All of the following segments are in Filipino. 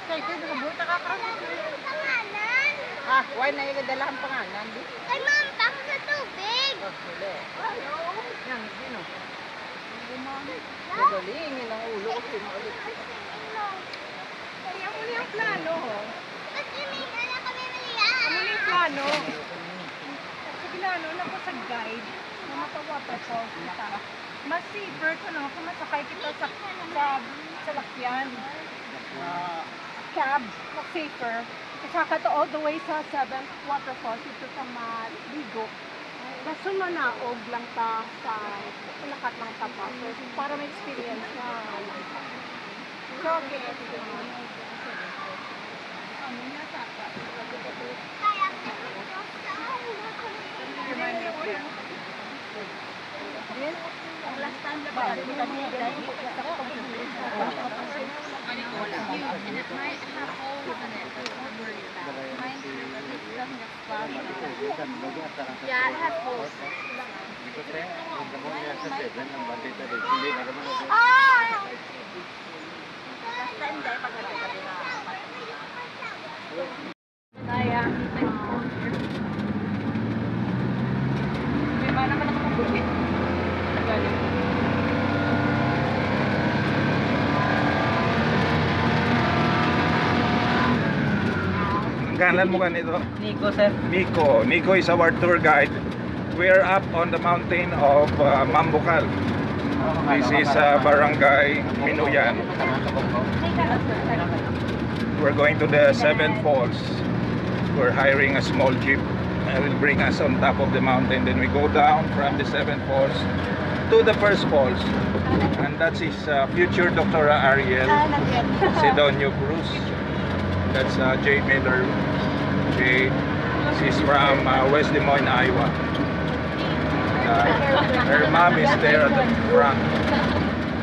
Kaya ito, nakabuta ka ka. Pangalan? Ah, why na yung dala ang pangalan? Kay ma'am, baka sa tubig. Yan, sino? Gagalingin ang ulo ko. Sinulit. Kaya mo yung plano, ho. Ba't may dala kami maliyan? Ano yung plano? Sa plano, naku sa guide, na mapa-waterfalls kita. Mas safer ko, no? Kung masakay kita sa lakyan. Cab, mas safer. Saka to all the way sa 7th waterfalls, ito sa maligo. Kaso manaog lang ta sa lakat ng tapa. So, para may experience na so, okay. Last time na ba? And it might have holes in it. Mine doesn't get splashed. Yeah, it has holes. Ah! Last time day pag Kaya, may mana ka na makabuli. Galing. Galan mo ganito? Nico, sir. Nico. Nico is our tour guide. We are up on the mountain of Mambukal. This is Barangay Minuyan. We're going to the 7 falls. We're hiring a small jeep and will bring us on top of the mountain. Then we go down from the 7 falls to the first falls. And that's his future Dr. Ariel Sedonio Cruz. That's Jay Miller. Jay, she's from West Des Moines, Iowa. Her mom is there at the front.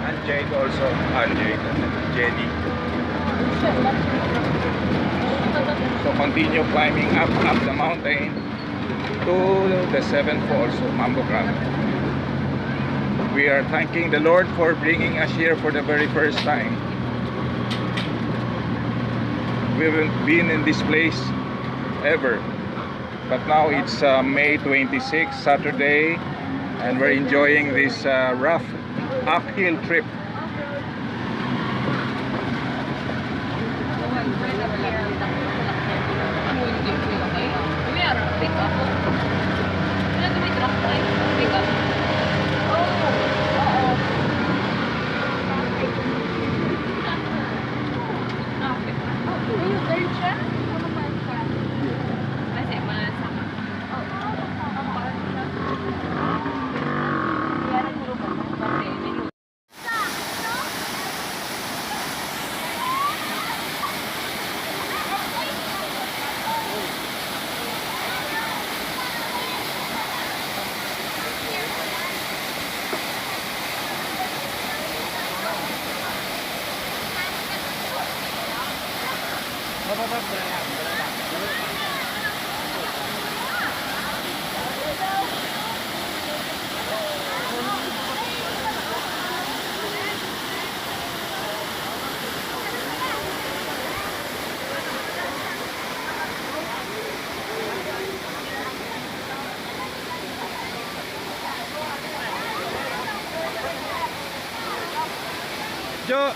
And Jade also. And Jade and Jenny. So continue climbing up the mountain to the 7 falls of Mambukal. We are thanking the Lord for bringing us here for the very first time. We haven't been in this place ever, but now it's May 26, Saturday, and we're enjoying this rough uphill trip. Jo.